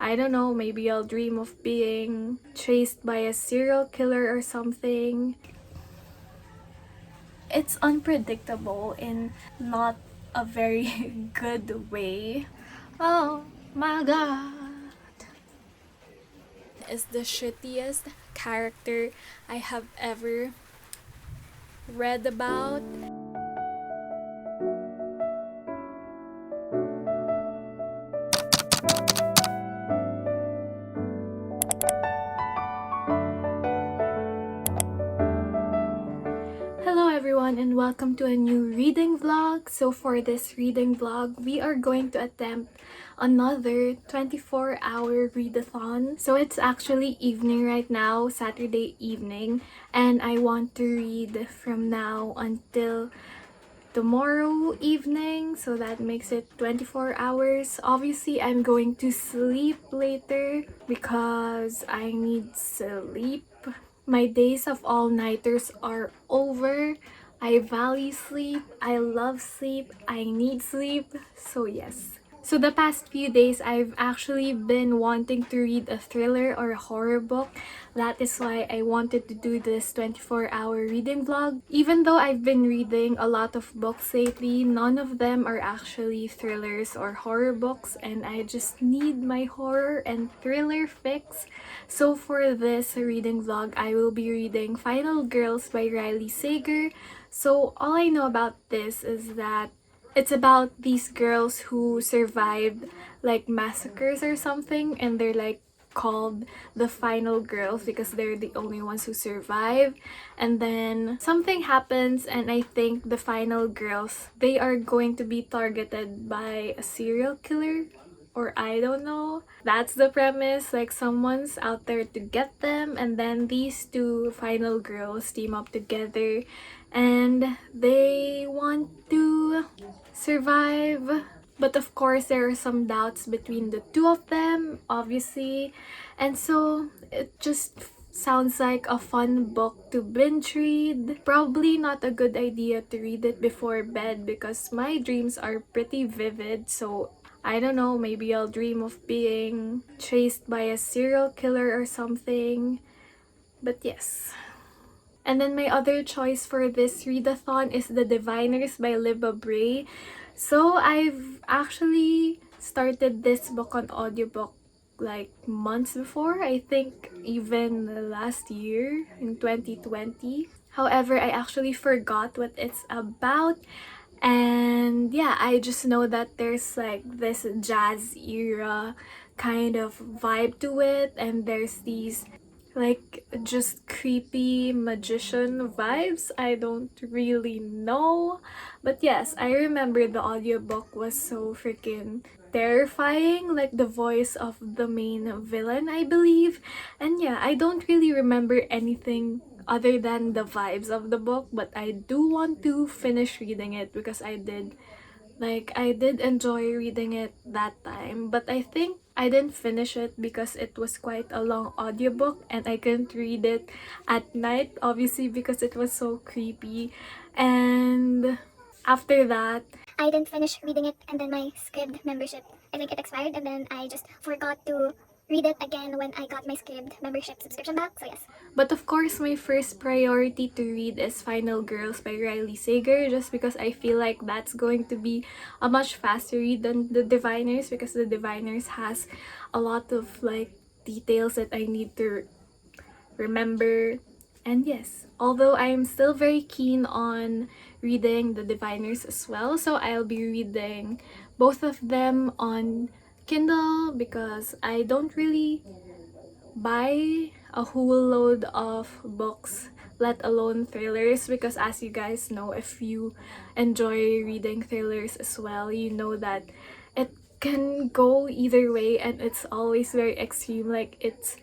I don't know, maybe I'll dream of being chased by a serial killer or something. It's unpredictable in not a very good way. Oh my god. Is the shittiest character I have ever read about. Hello everyone and welcome to a new reading vlog. So for this reading vlog, we are going to attempt another 24-hour readathon. So it's actually evening right now, Saturday evening, and I want to read from now until tomorrow evening, so that makes it 24 hours. Obviously, I'm going to sleep later because I need sleep. My days of all-nighters are over. I value sleep, I love sleep, I need sleep, so yes. So the past few days, I've actually been wanting to read a thriller or a horror book. That is why I wanted to do this 24-hour reading vlog. Even though I've been reading a lot of books lately, none of them are actually thrillers or horror books, and I just need my horror and thriller fix. So for this reading vlog, I will be reading Final Girls by Riley Sager. So all I know about this is that it's about these girls who survived like massacres or something, and they're like called the final girls because they're the only ones who survive. And then something happens, and I think the final girls, they are going to be targeted by a serial killer, or I don't know. That's the premise, like someone's out there to get them, and then these two final girls team up together and they want to survive. But of course, there are some doubts between the two of them, obviously. And so it just sounds like a fun book to binge read. Probably not a good idea to read it before bed because my dreams are pretty vivid. So I don't know, maybe I'll dream of being chased by a serial killer or something. But yes. And then my other choice for this readathon is The Diviners by Libba Bray. So I've actually started this book on audiobook like months before. I think even last year in 2020. However, I actually forgot what it's about. And yeah, I just know that there's like this jazz era kind of vibe to it, and there's these like just creepy magician vibes. I don't really know, but yes, I remember the audiobook was so freaking terrifying, like the voice of the main villain, I believe. And yeah, I don't really remember anything other than the vibes of the book, but I do want to finish reading it because I did enjoy reading it that time. But I think I didn't finish it because it was quite a long audiobook and I couldn't read it at night, obviously, because it was so creepy. And after that, I didn't finish reading it, and then my SCRIBD membership, I think it expired, and then I just forgot to read it again when I got my SCRIBD membership subscription back, so yes. But of course, my first priority to read is Final Girls by Riley Sager, just because I feel like that's going to be a much faster read than The Diviners, because The Diviners has a lot of like details that I need to remember. And yes, although I am still very keen on reading The Diviners as well, so I'll be reading both of them on Kindle because I don't really buy a whole load of books, let alone thrillers, because as you guys know, if you enjoy reading thrillers as well, you know that it can go either way and it's always very extreme. Like it's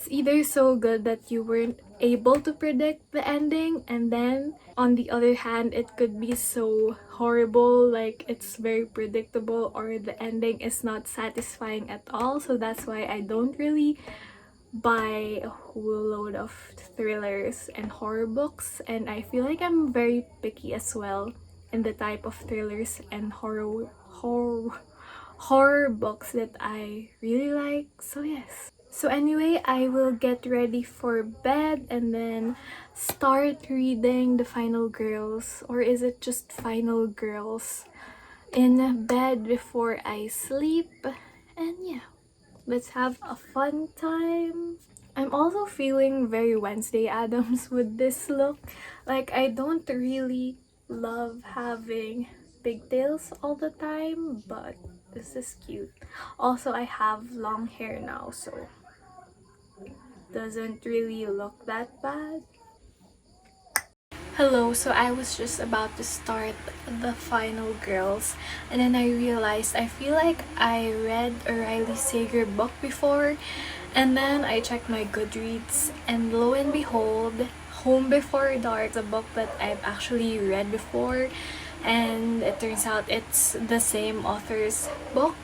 either so good that you weren't able to predict the ending, and then on the other hand, it could be so horrible, like it's very predictable, or the ending is not satisfying at all. So that's why I don't really buy a whole load of thrillers and horror books, and I feel like I'm very picky as well in the type of thrillers and horror books that I really like. So yes. So anyway, I will get ready for bed and then start reading The Final Girls, or is it just Final Girls, in bed before I sleep. And yeah, let's have a fun time. I'm also feeling very Wednesday Addams with this look. Like, I don't really love having pigtails all the time, but this is cute. Also, I have long hair now, so doesn't really look that bad. Hello, so I was just about to start The Final Girls, and then I realized I feel like I read a Riley Sager book before, and then I checked my Goodreads, and lo and behold, Home Before Dark is a book that I've actually read before, and it turns out it's the same author's book.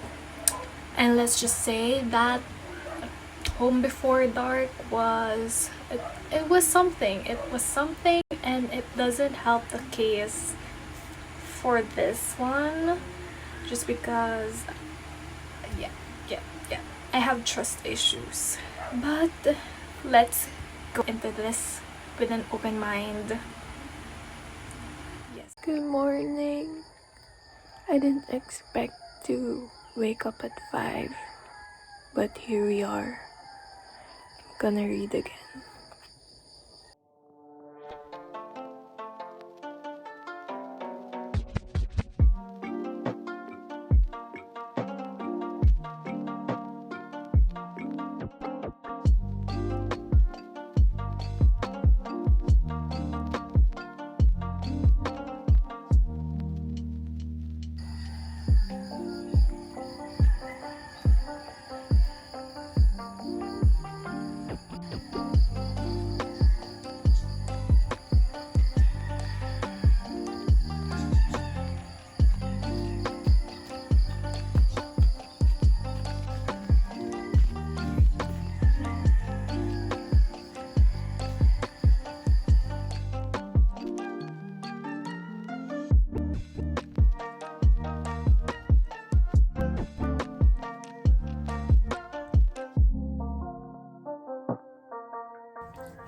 And let's just say that Home Before Dark was it was something. It was something, and it doesn't help the case for this one, just because yeah, I have trust issues. But let's go into this with an open mind. Yes. Good morning. I didn't expect to wake up at 5, but here we are. I'm gonna read again.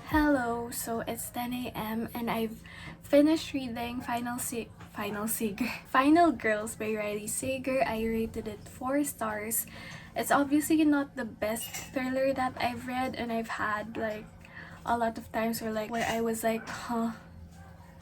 Hello, so it's 10 a.m. and I've finished reading Final Girls by Riley Sager. I rated it 4 stars. It's obviously not the best thriller that I've read, and I've had like a lot of times where I was like, huh,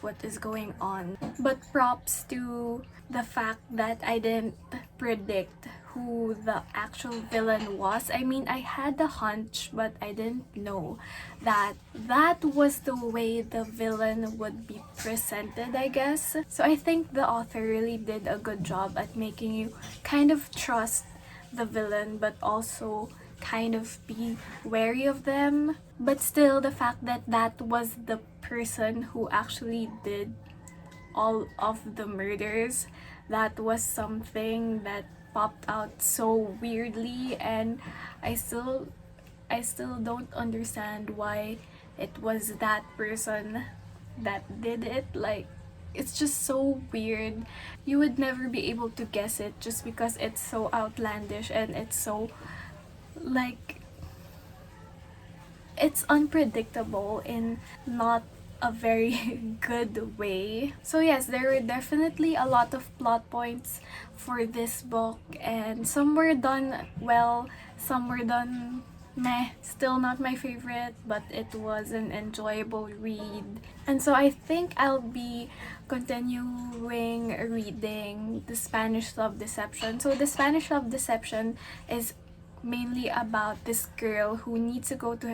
what is going on? But props to the fact that I didn't predict who the actual villain was. I mean, I had the hunch, but I didn't know that that was the way the villain would be presented, I guess. So I think the author really did a good job at making you kind of trust the villain, but also kind of be wary of them. But still, the fact that that was the person who actually did all of the murders, that was something that popped out so weirdly, and I still don't understand why it was that person that did it. Like, it's just so weird. You would never be able to guess it just because it's so outlandish and it's so like it's unpredictable in not a very good way. So yes, there were definitely a lot of plot points for this book, and some were done well, some were done meh, still not my favorite, but it was an enjoyable read. And so I think I'll be continuing reading The Spanish Love Deception. So The Spanish Love Deception is mainly about this girl who needs to go to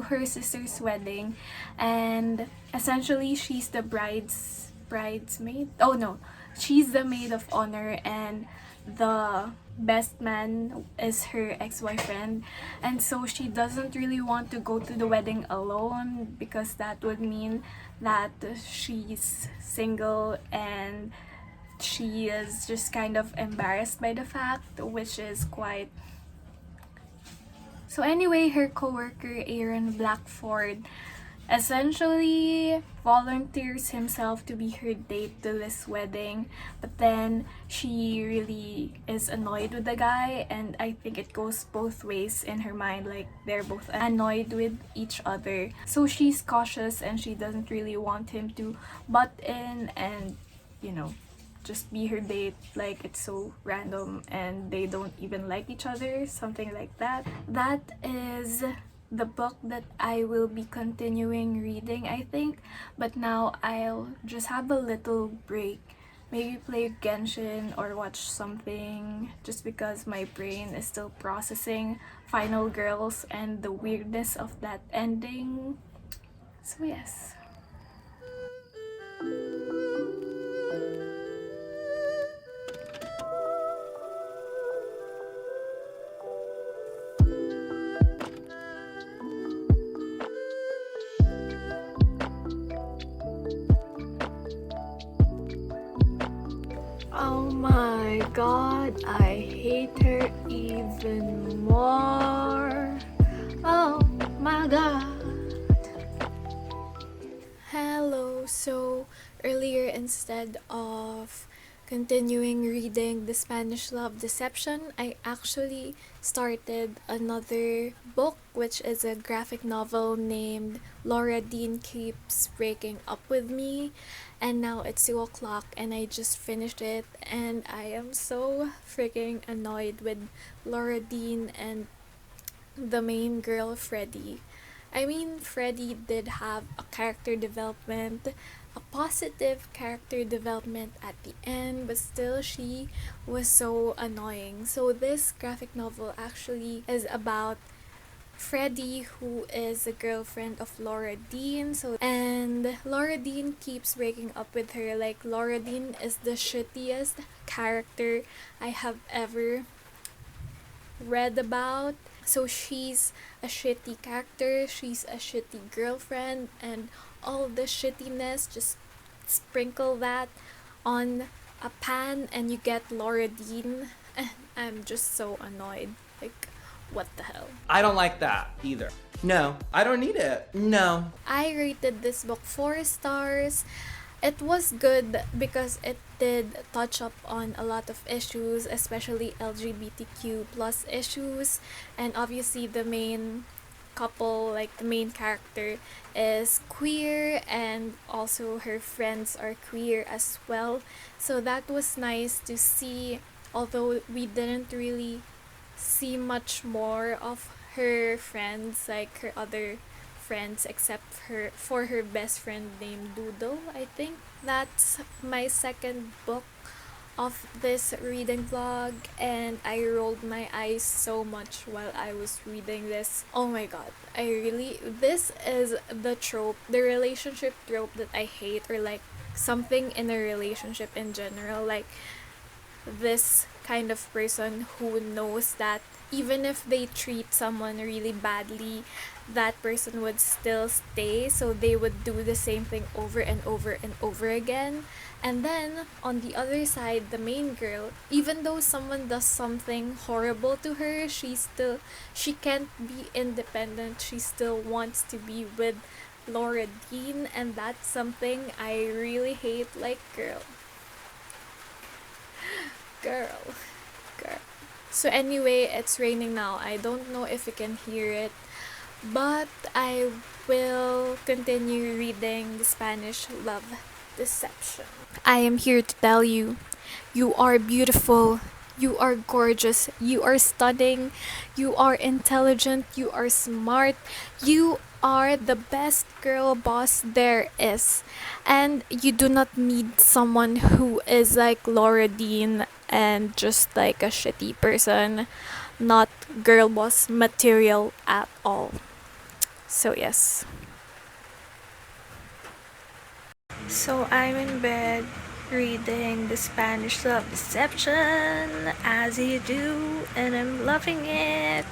her sister's wedding, and essentially she's the bridesmaid. Oh no, she's the maid of honor, and the best man is her ex-boyfriend, and so she doesn't really want to go to the wedding alone because that would mean that she's single, and she is just kind of embarrassed by the fact, which is quite. So anyway, her coworker Aaron Blackford essentially volunteers himself to be her date to this wedding, but then she really is annoyed with the guy, and I think it goes both ways in her mind, like they're both annoyed with each other. So she's cautious and she doesn't really want him to butt in and, you know, just be her date, like it's so random and they don't even like each other, something like that. That is the book that I will be continuing reading, I think, but now I'll just have a little break, maybe play Genshin or watch something, just because my brain is still processing Final Girls and the weirdness of that ending. So yes. Oh my god, I hate her even more. Oh my god. Hello, so earlier, instead of continuing reading The Spanish Love Deception, I actually started another book, which is a graphic novel named Laura Dean Keeps Breaking Up With Me. And now it's 2 o'clock and I just finished it, and I am so freaking annoyed with Laura Dean and the main girl, Freddie. I mean, Freddie did have a character development, a positive character development at the end, but still she was so annoying. So this graphic novel actually is about Freddie, who is the girlfriend of Laura Dean. And Laura Dean keeps breaking up with her. Like, Laura Dean is the shittiest character I have ever read about. So she's a shitty character, she's a shitty girlfriend, and all the shittiness, just sprinkle that on a pan and you get Laura Dean. And I'm just so annoyed. Like, what the hell? I don't like that either. No, I don't need it. No. I rated this book 4 stars. It was good because it did touch up on a lot of issues, especially LGBTQ plus issues, and obviously the main couple, like the main character, is queer, and also her friends are queer as well. So that was nice to see, although we didn't really see much more of her friends, like her other friends, except for her best friend named Doodle, I think. That's my second book of this reading vlog, and I rolled my eyes so much while I was reading this. Oh my god, this is the trope, the relationship trope that I hate, or like something in a relationship in general, like this kind of person who knows that even if they treat someone really badly, that person would still stay, so they would do the same thing over and over and over again. And then on the other side, the main girl, even though someone does something horrible to her, she can't be independent. She still wants to be with Laura Dean, and that's something I really hate. Like, girl. So anyway, it's raining now. I don't know if you can hear it, but I will continue reading The Spanish Love Deception. I am here to tell you, you are beautiful, you are gorgeous, you are stunning, you are intelligent, you are smart, you are the best girl boss there is. And you do not need someone who is like Laura Dean and just like a shitty person, not girl boss material at all. So yes. So I'm in bed reading The Spanish Love Deception, as you do, and I'm loving it.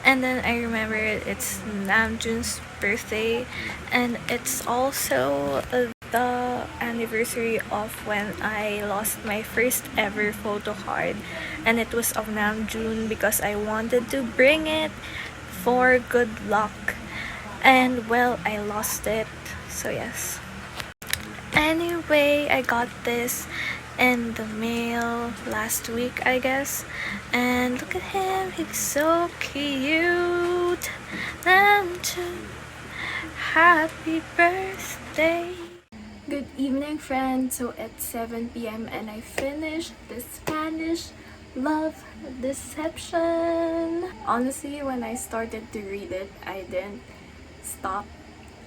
And then I remember it's Namjoon's birthday, and it's also the anniversary of when I lost my first ever photo card, and it was of Namjoon because I wanted to bring it for good luck. and well, I lost it. So yes. Anyway, I got this in the mail last week, I guess. And look at him, he's so cute. Happy birthday. Good evening, friends. So it's 7 p.m. and I finished the Spanish Love Deception. Honestly, when I started to read it, I didn't stop.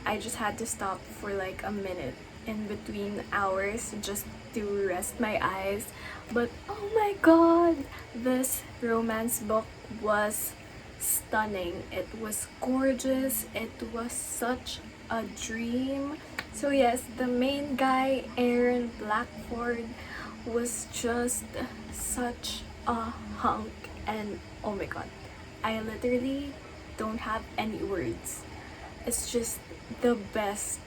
I just had to stop for like a minute in between hours just to rest my eyes. But oh my god, this romance book was stunning. It was gorgeous. It was such a dream. So yes, the main guy, Aaron Blackford, was just such a hunk, and oh my god, I literally don't have any words. It's just the best,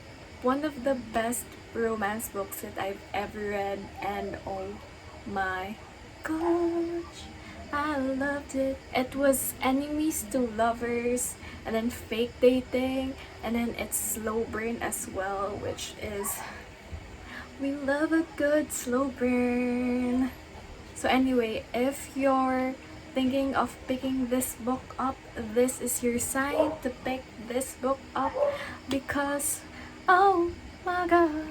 one of the best romance books that I've ever read, and oh my gosh, I loved it. It was enemies to lovers, and then fake dating, and then it's slow burn as well, which is, we love a good slow burn. So anyway, if you're thinking of picking this book up, this is your sign to pick this book up, because oh my god,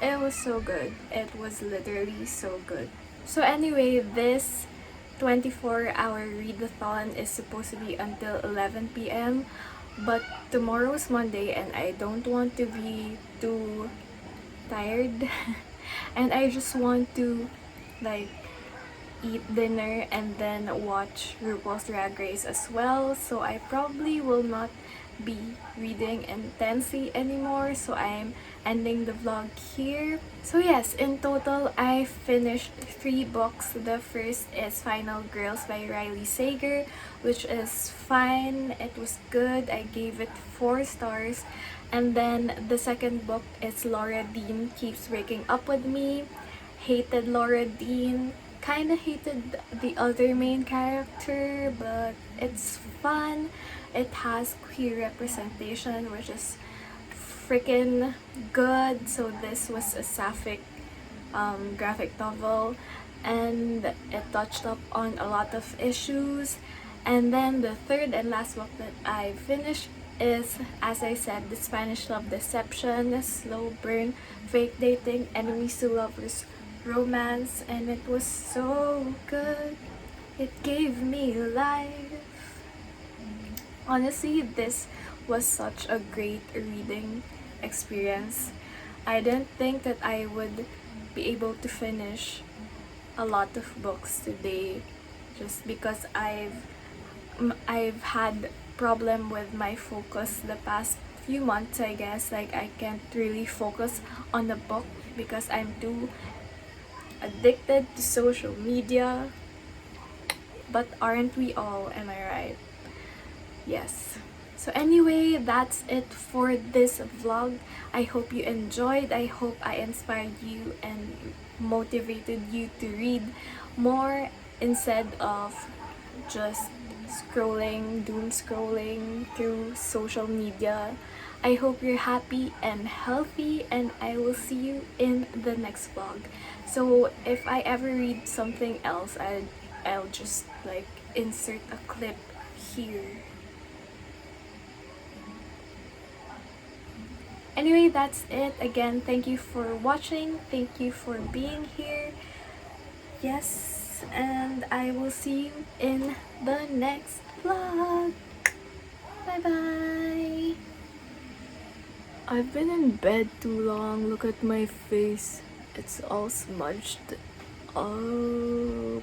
it was so good. It was literally so good. So anyway, this 24-hour readathon is supposed to be until 11 p.m. but tomorrow's Monday and I don't want to be too tired and I just want to like eat dinner and then watch RuPaul's Drag Race as well, so I probably will not be reading intensely anymore, so I'm ending the vlog here. So yes, in total I finished 3 books. The first is Final Girls by Riley Sager, which is fine. It was good. I gave it 4 stars. And then the second book is Laura Dean Keeps Breaking Up With Me. Hated Laura Dean. Kinda hated the other main character, but it's fun. It has queer representation, which is freaking good. So this was a sapphic graphic novel, and it touched up on a lot of issues. And then the third and last book that I finished is, as I said, The Spanish Love Deception, Slow Burn, Fake Dating, Enemies to Lovers romance, and it was so good. It gave me life. Honestly, this was such a great reading experience. I didn't think that I would be able to finish a lot of books today, just because I've had problem with my focus the past few months, I guess. Like I can't really focus on a book because I'm too addicted to social media. But aren't we all? Am I right? Yes. So anyway, that's it for this vlog. I hope you enjoyed. I hope I inspired you and motivated you to read more instead of just doom scrolling through social media. I hope you're happy and healthy, and I will see you in the next vlog. So if I ever read something else, I'll just like insert a clip here. Anyway, that's it. Again, thank you for watching. Thank you for being here. Yes, and I will see you in the next vlog. Bye bye. I've been in bed too long. Look at my face. It's all smudged. Oh.